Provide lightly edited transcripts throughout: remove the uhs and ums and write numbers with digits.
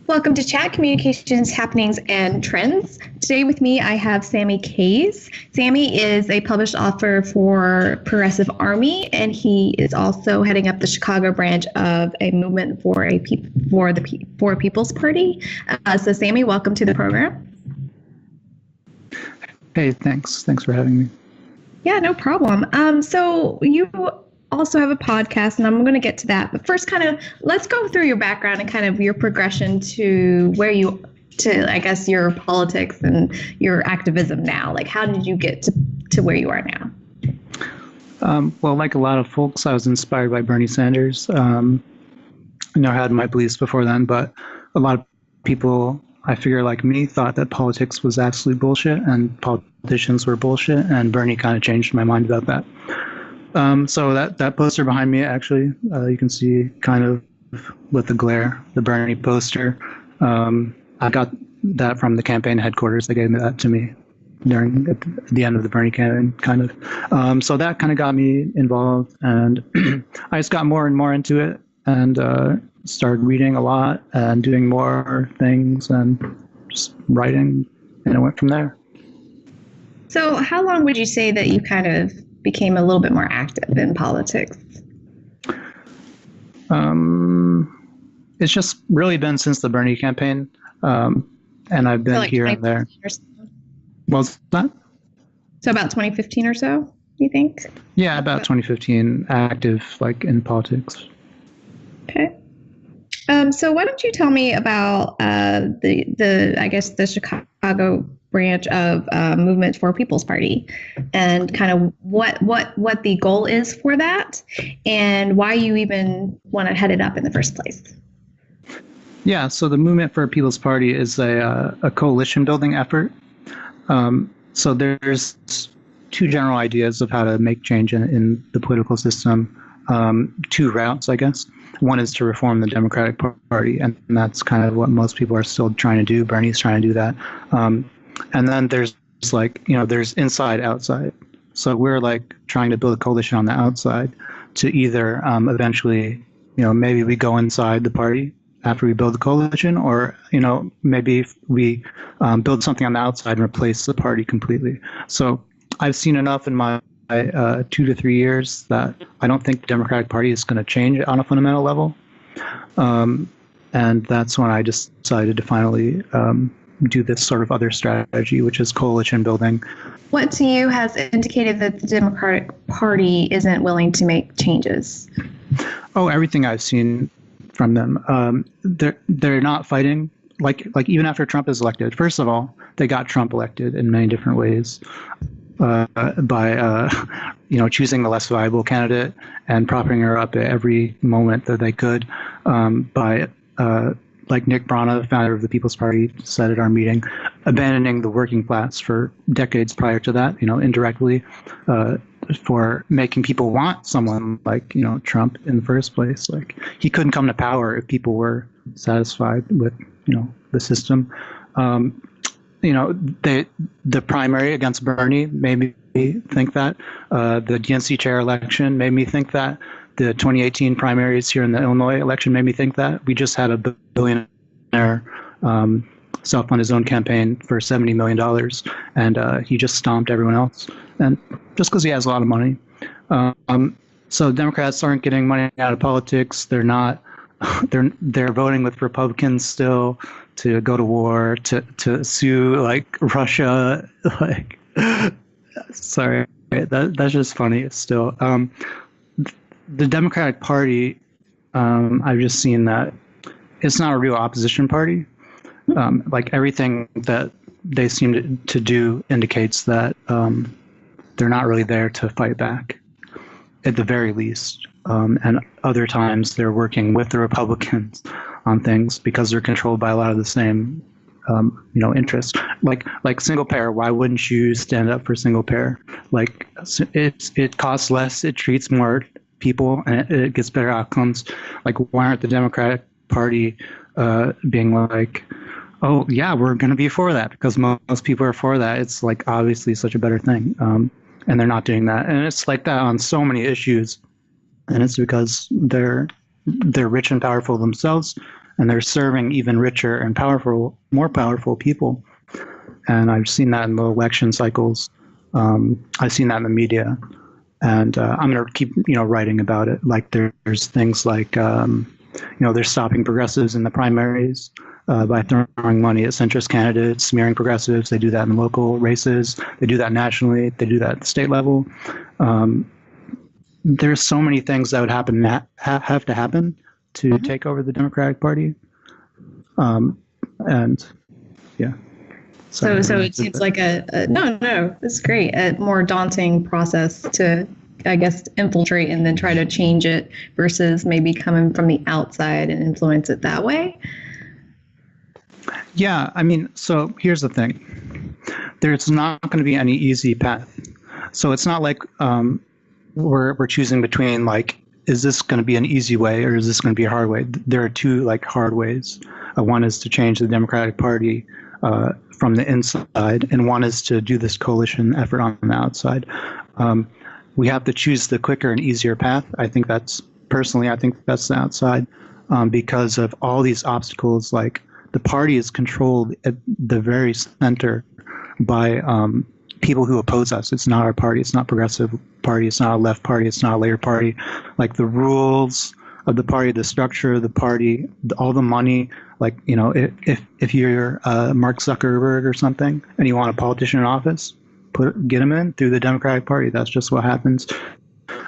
Welcome to Chat Communications Happenings and Trends. Today with me, I have Sammy Kayes. Sammy is a published author for Progressive Army, and he is also heading up the Chicago branch of a movement for the People's Party. So, Sammy, welcome to the program. Hey, thanks. Thanks for having me. Yeah, no problem. So you also have a podcast, and I'm going to get to that. But first, let's go through your background and kind of your progression to I guess, your politics and your activism now. Like, how did you get to where you are now? Well, like a lot of folks, I was inspired by Bernie Sanders. I had my beliefs before then, but a lot of people, I figure like me, thought that politics was absolute bullshit and politicians were bullshit, and Bernie kind of changed my mind about that. So that poster behind me, actually, you can see kind of with the glare, the Bernie poster. I got that from the campaign headquarters. They gave that to me during at the end of the Bernie campaign, kind of. So that kind of got me involved, and I just got more and more into it, and started reading a lot and doing more things and just writing, and it went from there. So how long would you say that you kind of became a little bit more active in politics? It's just really been since the Bernie campaign, and I've been here and there. What's that? So about 2015 or so, you think? Yeah, about 2015, active like in politics. Okay. So why don't you tell me about the Chicago branch of Movement for People's Party, and kind of what the goal is for that, and why you even want to head it up in the first place. Yeah, so the Movement for People's Party is a coalition building effort. So there's two general ideas of how to make change in the political system. Two routes, I guess. One is to reform the Democratic Party, and that's kind of what most people are still trying to do. Bernie's trying to do that. And then there's there's inside, outside. So we're like trying to build a coalition on the outside to either eventually, maybe we go inside the party after we build the coalition, or, maybe we build something on the outside and replace the party completely. So I've seen enough in my 2 to 3 years that I don't think the Democratic Party is going to change on a fundamental level. And that's when I decided to finally do this sort of other strategy, which is coalition building. What to you has indicated that the Democratic Party isn't willing to make changes? Oh, everything I've seen from them. They're not fighting. Like even after Trump is elected, first of all, they got Trump elected in many different ways. By choosing the less viable candidate and propping her up at every moment that they could, by like Nick Brana, founder of the People's Party, said at our meeting, abandoning the working class for decades prior to that, indirectly, for making people want someone like, Trump in the first place. Like, he couldn't come to power if people were satisfied with, the system. The primary against Bernie made me think that. The DNC chair election made me think that. The 2018 primaries here in the Illinois election made me think that. We just had a billionaire self-fund his own campaign for $70 million, and he just stomped everyone else. And just because he has a lot of money. So Democrats aren't getting money out of politics. They're not. They're voting with Republicans still to go to war, to sue like Russia. Like, sorry, that's just funny still. The Democratic Party, I've just seen that it's not a real opposition party. Like, everything that they seem to do indicates that they're not really there to fight back, at the very least. And other times they're working with the Republicans on things because they're controlled by a lot of the same, interests. Like single payer. Why wouldn't you stand up for single payer? Like, it costs less, it treats more people, and it gets better outcomes. Like, why aren't the Democratic Party being like, oh yeah, we're going to be for that because most people are for that. It's like obviously such a better thing. And they're not doing that. And it's like that on so many issues. And it's because they're rich and powerful themselves, and they're serving even richer and more powerful people. And I've seen that in the election cycles. I've seen that in the media, and I'm going to keep writing about it. Like there's things like they're stopping progressives in the primaries by throwing money at centrist candidates, smearing progressives. They do that in local races. They do that nationally. They do that at the state level. There's so many things that would have to happen to take over the Democratic Party. And yeah. So it seems like no, it's great. A more daunting process to, I guess, infiltrate and then try to change it versus maybe coming from the outside and influence it that way. Yeah, I mean, so here's the thing. There's not going to be any easy path. So it's not like we're choosing between, like, is this going to be an easy way or is this going to be a hard way? There are two, like, hard ways. One is to change the Democratic Party from the inside, and one is to do this coalition effort on the outside. We have to choose the quicker and easier path. I think that's the outside, because of all these obstacles. Like, the party is controlled at the very center by people who oppose us. It's not our party. It's not Progressive Party. It's not a left party. It's not a Labor Party. Like, the rules of the party, the structure of the party, all the money. Like, if you're Mark Zuckerberg or something and you want a politician in office, get him in through the Democratic Party. That's just what happens.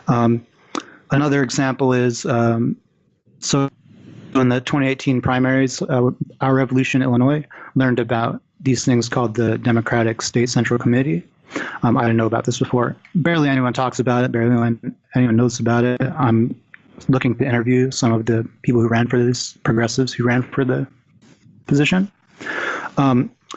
Another example is, so in the 2018 primaries, Our Revolution Illinois learned about these things called the Democratic State Central Committee. I didn't know about this before. Barely anyone talks about it. Barely anyone knows about it. I'm looking to interview some of the people who ran for this, progressives who ran for the position.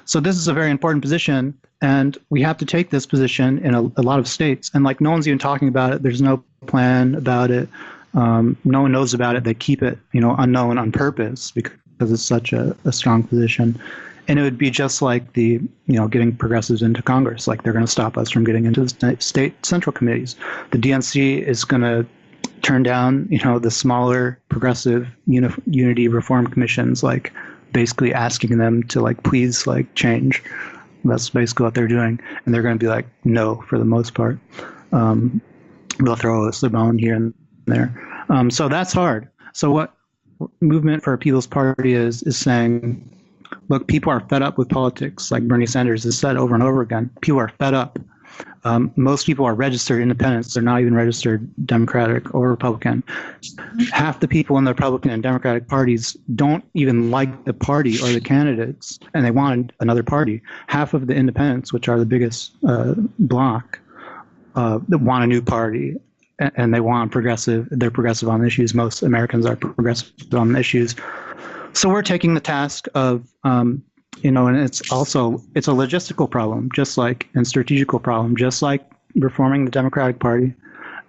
So this is a very important position, and we have to take this position in a lot of states. And like, no one's even talking about it. There's no plan about it. No one knows about it. They keep it, unknown on purpose because it's such a strong position. And it would be just like the, getting progressives into Congress. Like, they're going to stop us from getting into the state central committees. The DNC is going to turn down, the smaller progressive unity reform commissions, like basically asking them to, like, please, like, change. That's basically what they're doing. And they're going to be like, no, for the most part. They'll throw us a bone here and there. So that's hard. So what Movement for a People's Party is saying, look, people are fed up with politics. Like Bernie Sanders has said over and over again, people are fed up. Most people are registered independents. They're not even registered Democratic or Republican. Half the people in the Republican and Democratic parties don't even like the party or the candidates, and they want another party. Half of the independents, which are the biggest bloc, want a new party, and they want progressive. They're progressive on issues. Most Americans are progressive on issues. So we're taking the task of, and it's a logistical problem, and strategical problem, just like reforming the Democratic Party.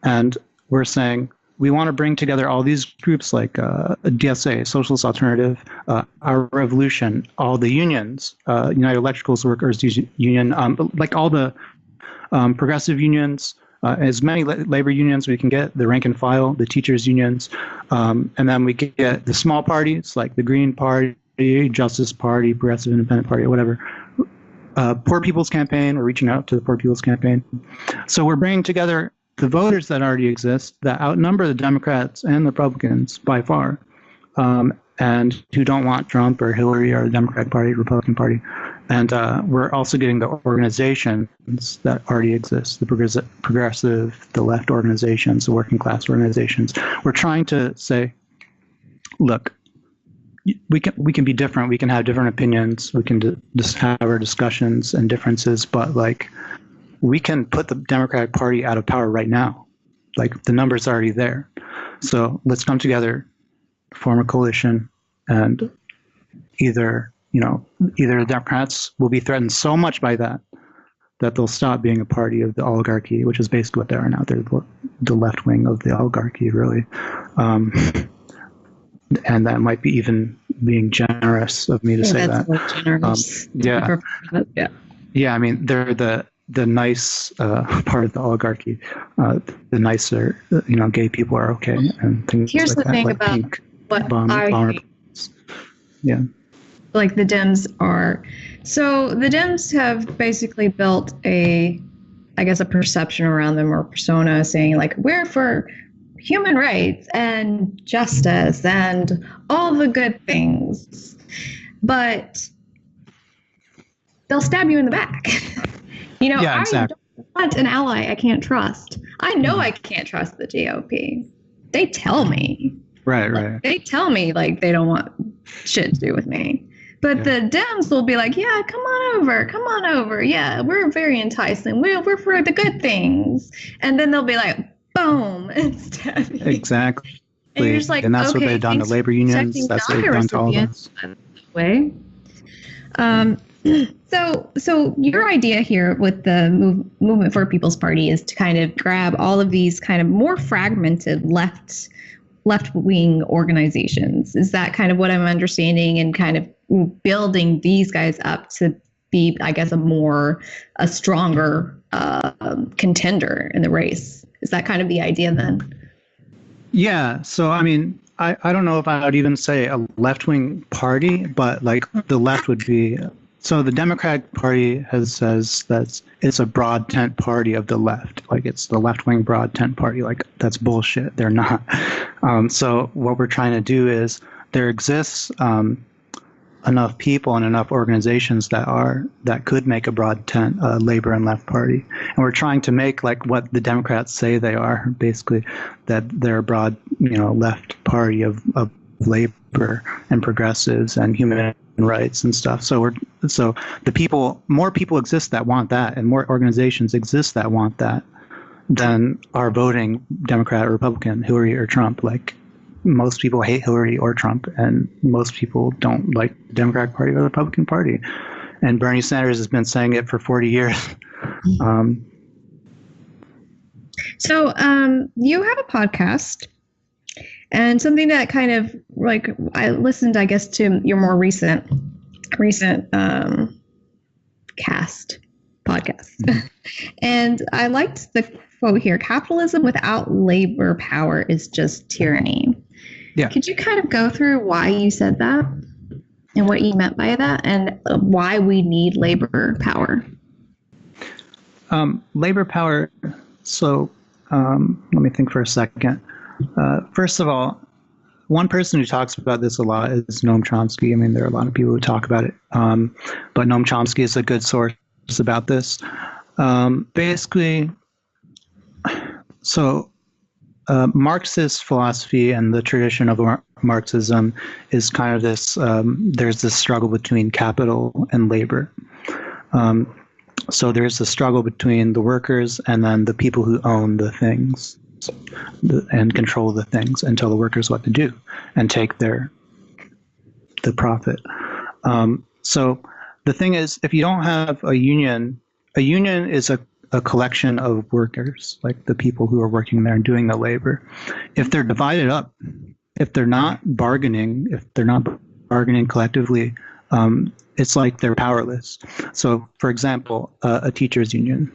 And we're saying we want to bring together all these groups like DSA, Socialist Alternative, Our Revolution, all the unions, United Electrical Workers Union, like all the progressive unions, as many labor unions we can get, the rank and file, the teachers unions, and then we get the small parties like the Green Party, Justice Party, Progressive Independent Party, whatever. Poor People's Campaign, we're reaching out to the Poor People's Campaign. So we're bringing together the voters that already exist that outnumber the Democrats and the Republicans by far, and who don't want Trump or Hillary or the Democratic Party, Republican Party. And we're also getting the organizations that already exist, the progressive, the left organizations, the working class organizations. We're trying to say, look, we can be different. We can have different opinions. We can just have our discussions and differences, but like, we can put the Democratic Party out of power right now. Like, the numbers are already there. So let's come together, form a coalition, and either the Democrats will be threatened so much by that they'll stop being a party of the oligarchy, which is basically what they are now. They're the left wing of the oligarchy, really. And that might be even being generous of me to say that. Generous. Yeah. I mean, they're the nice part of the oligarchy. The nicer, gay people are okay, and things Here's like the that. thing like about pink what bomber. Yeah. Like the Dems are. So the Dems have basically built a perception around them, or persona, saying like, we're for human rights and justice and all the good things. But they'll stab you in the back. Yeah, exactly. I don't want an ally I can't trust. I know I can't trust the GOP. They tell me. Right. They tell me like they don't want shit to do with me. But the Dems will be like, yeah, come on over. Yeah, we're very enticing. We're for the good things. And then they'll be like, boom, and stab you. Exactly. And you're just like, and that's okay, what they've done to labor unions. That's what they've done to all of us. Way. So your idea here with the Movement for People's Party is to kind of grab all of these kind of more fragmented left-wing organizations. Is that kind of what I'm understanding, and kind of building these guys up to be, I guess, a stronger contender in the race? Is that kind of the idea then? Yeah. So, I mean, I don't know if I would even say a left-wing party, but like the left would be. So the Democratic Party says that it's a broad tent party of the left. Like it's the left-wing broad tent party. Like that's bullshit. They're not. So what we're trying to do is there exists enough people and enough organizations that could make a broad tent labor and left party, and we're trying to make like what the Democrats say they are, basically that they're a broad left party of labor and progressives and human rights and stuff. So more people exist that want that, and more organizations exist that want that than are voting Democrat or Republican, Hillary or Trump. Like most people hate Hillary or Trump, and most people don't like the Democratic Party or the Republican Party. And Bernie Sanders has been saying it for 40 years. So you have a podcast, and something that kind of like I listened, I guess, to your more recent cast podcast, and I liked the quote here: "Capitalism without labor power is just tyranny." Yeah. Could you kind of go through why you said that and what you meant by that, and why we need labor power? Labor power. So let me think for a second. First of all, one person who talks about this a lot is Noam Chomsky. I mean, there are a lot of people who talk about it, but Noam Chomsky is a good source about this. Basically, so Marxist philosophy and the tradition of Marxism is kind of this, there's this struggle between capital and labor. So there's a struggle between the workers and then the people who own the things and control the things and tell the workers what to do and take the profit. So the thing is, if you don't have a union is a collection of workers, like the people who are working there and doing the labor. If they're divided up, if they're not bargaining collectively, it's like they're powerless. So, for example, a teachers union.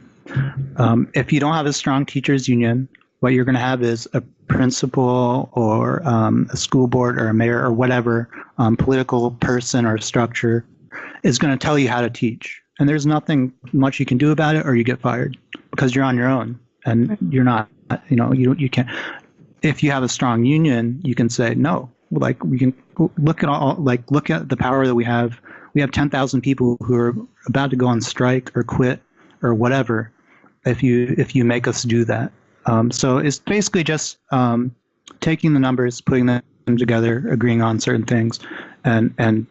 If you don't have a strong teachers union, what you're going to have is a principal or a school board or a mayor or whatever political person or structure is going to tell you how to teach. And there's nothing much you can do about it, or you get fired because you're on your own and you're not, you can't. If you have a strong union, you can say no. Like we can look at the power that we have. We have 10,000 people who are about to go on strike or quit or whatever. If you make us do that, so it's basically just taking the numbers, putting them together, agreeing on certain things, and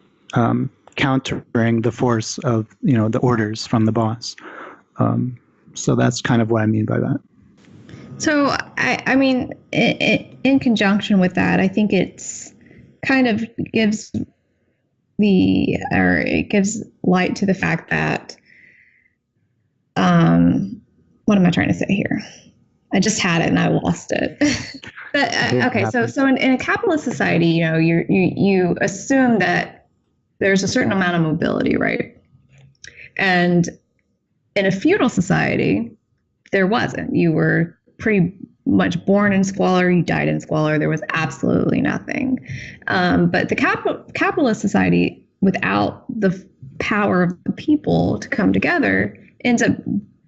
countering the force of the orders from the boss. So that's kind of what I mean by that. So I mean, in conjunction with that, I think it's kind of gives light to the fact that what am I trying to say here? I just had it and I lost it. But okay, so in a capitalist society, you assume that there's a certain amount of mobility, right? And in a feudal society, there wasn't. You were pretty much born in squalor, you died in squalor. There was absolutely nothing. But the capitalist society, without the power of the people to come together, ends up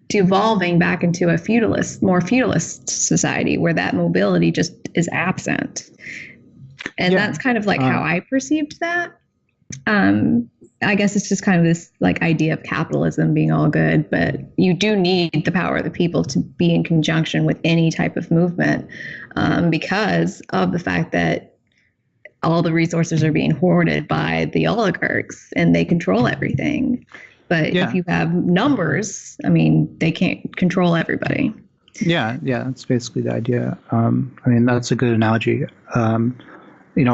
devolving back into a more feudalist society where that mobility just is absent. And that's kind of like how I perceived that. I guess it's just kind of this like idea of capitalism being all good, but you do need the power of the people to be in conjunction with any type of movement, because of the fact that all the resources are being hoarded by the oligarchs and they control everything. But if you have numbers, I mean, they can't control everybody. Yeah, that's basically the idea. I mean, that's a good analogy.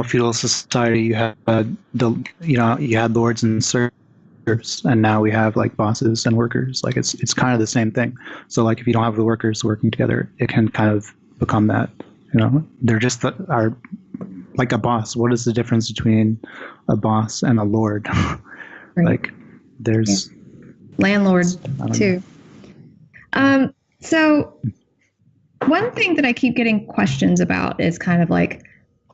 Feudal society, you had you had lords and serfs, and now we have like bosses and workers. Like it's kind of the same thing. So like if you don't have the workers working together, it can kind of become that. They're just are like a boss. What is the difference between a boss and a lord? Right. Like there's landlord too. So one thing that I keep getting questions about is kind of like,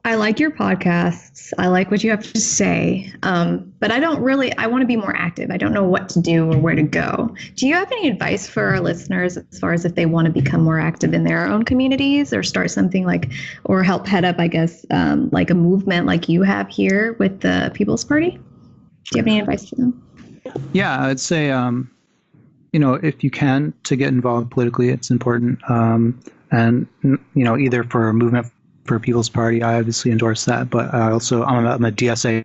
I like your podcasts. I like what you have to say. But I want to be more active. I don't know what to do or where to go. Do you have any advice for our listeners as far as if they want to become more active in their own communities or start something or help head up, I guess, like a movement like you have here with the People's Party? Do you have any advice for them? Yeah, I'd say, if you can, to get involved politically, it's important. And, either for a movement for People's Party, I obviously endorse that, but I'm a DSA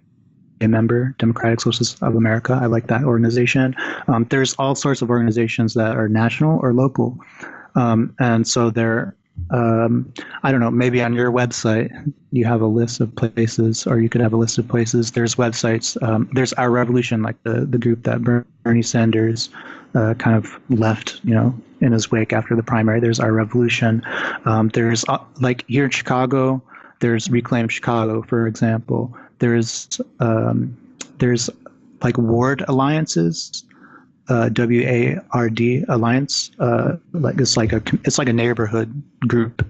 member, Democratic Socialists of America. I like that organization. There's all sorts of organizations that are national or local. And so they're, I don't know, maybe on your website, you have a list of places, or you could have a list of places. There's websites. There's Our Revolution, like the group that Bernie Sanders kind of left, in his wake after the primary. There's Our Revolution. There's like here in Chicago, there's Reclaim Chicago, for example. There's like ward alliances, WARD alliance. It's like a neighborhood group,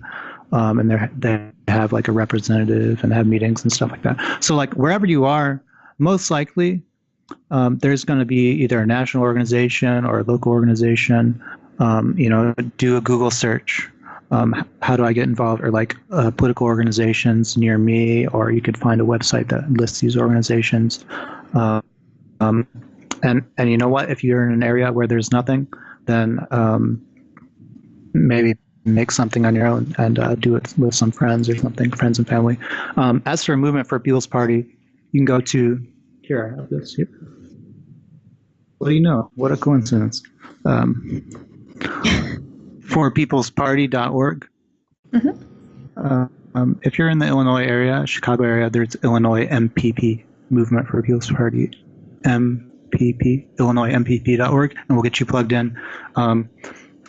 and they have like a representative and have meetings and stuff like that. So like wherever you are, most likely there's going to be either a national organization or a local organization. Do a Google search. How do I get involved? Or like political organizations near me, or you could find a website that lists these organizations. And you know what? If you're in an area where there's nothing, then maybe make something on your own and do it with some friends or something, friends and family. As for a movement for People's Party, you can go to, here, I have this here. Well, what a coincidence. forpeoplesparty.org. Mm-hmm. If you're in the Illinois area, Chicago area, there's Illinois MPP, Movement for People's Party, MPP, IllinoisMPP.org, and we'll get you plugged in.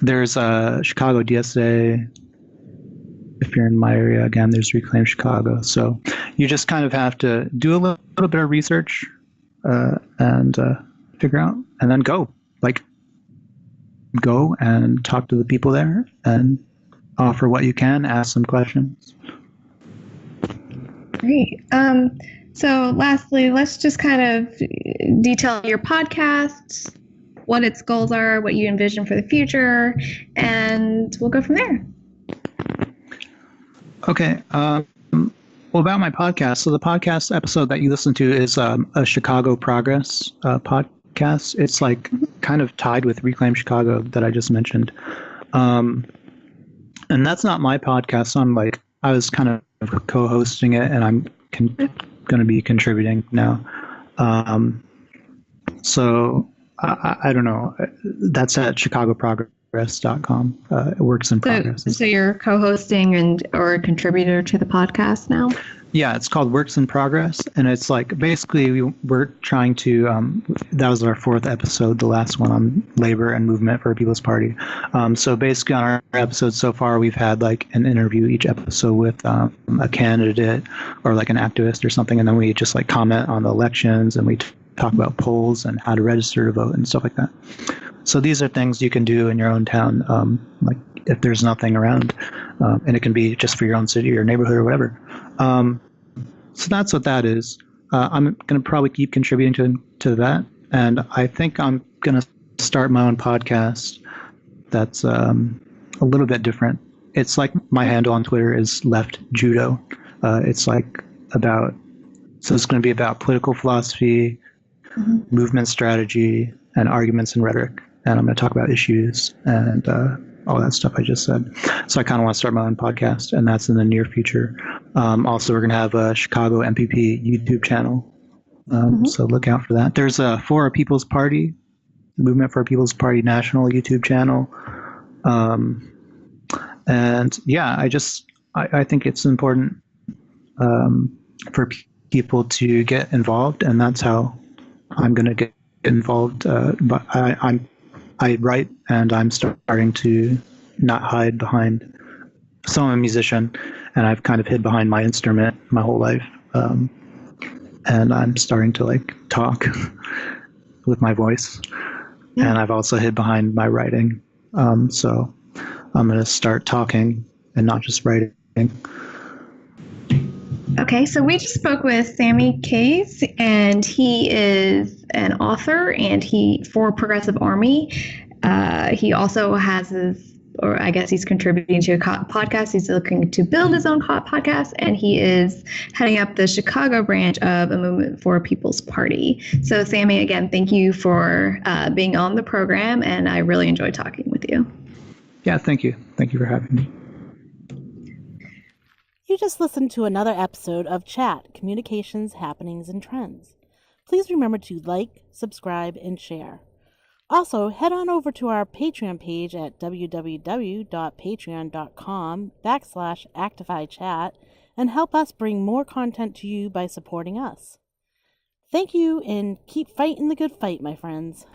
There's Chicago DSA. If you're in my area, again, there's Reclaim Chicago. So you just kind of have to do a little bit of research and figure out, and then go and talk to the people there and offer what you can, ask some questions. Great. So lastly, let's just kind of detail your podcast, what its goals are, what you envision for the future, and we'll go from there. Okay. Well, about my podcast. So the podcast episode that you listen to is a Chicago Progress podcast. It's like kind of tied with Reclaim Chicago that I just mentioned. And that's not my podcast. So I was kind of co-hosting it, and I'm going to be contributing now. So I don't know. That's at chicagoprogress.com. It works in progress. So you're co-hosting or a contributor to the podcast now? Yeah, it's called Works in Progress, and it's like basically we're trying to. That was our 4th episode, the last one on labor and movement for People's Party. So basically, on our episodes so far, we've had like an interview each episode with a candidate or like an activist or something, and then we just like comment on the elections, and we talk about polls and how to register to vote and stuff like that. So these are things you can do in your own town, like if there's nothing around, and it can be just for your own city or neighborhood or whatever. So that's what that is. I'm going to probably keep contributing to that, and I think I'm going to start my own podcast that's a little bit different. It's like my handle on Twitter is Left Judo. It's like so it's going to be about political philosophy, movement strategy, and arguments and rhetoric. And I'm going to talk about issues and all that stuff I just said. So I kind of want to start my own podcast, and that's in the near future. Also, we're going to have a Chicago MPP YouTube channel. So look out for that. There's a For a People's Party, Movement for a People's Party national YouTube channel. And yeah, I think it's important for people to get involved, and that's how I'm going to get involved. But I write, and I'm starting to not hide behind. So I'm a musician, and I've kind of hid behind my instrument my whole life, and I'm starting to like talk with my voice, and I've also hid behind my writing. So I'm going to start talking and not just writing. Okay, so we just spoke with Sammy Kayes, and he is an author, and for Progressive Army. He also has or I guess he's contributing to a podcast. He's looking to build his own podcast, and he is heading up the Chicago branch of a Movement for a People's Party. So, Sammy, again, thank you for being on the program, and I really enjoyed talking with you. Yeah, thank you. Thank you for having me. You just listened to another episode of Chat, Communications, Happenings, and Trends. Please remember to like, subscribe, and share. Also, head on over to our Patreon page at www.patreon.com/ActifyChat and help us bring more content to you by supporting us. Thank you, and keep fighting the good fight, my friends.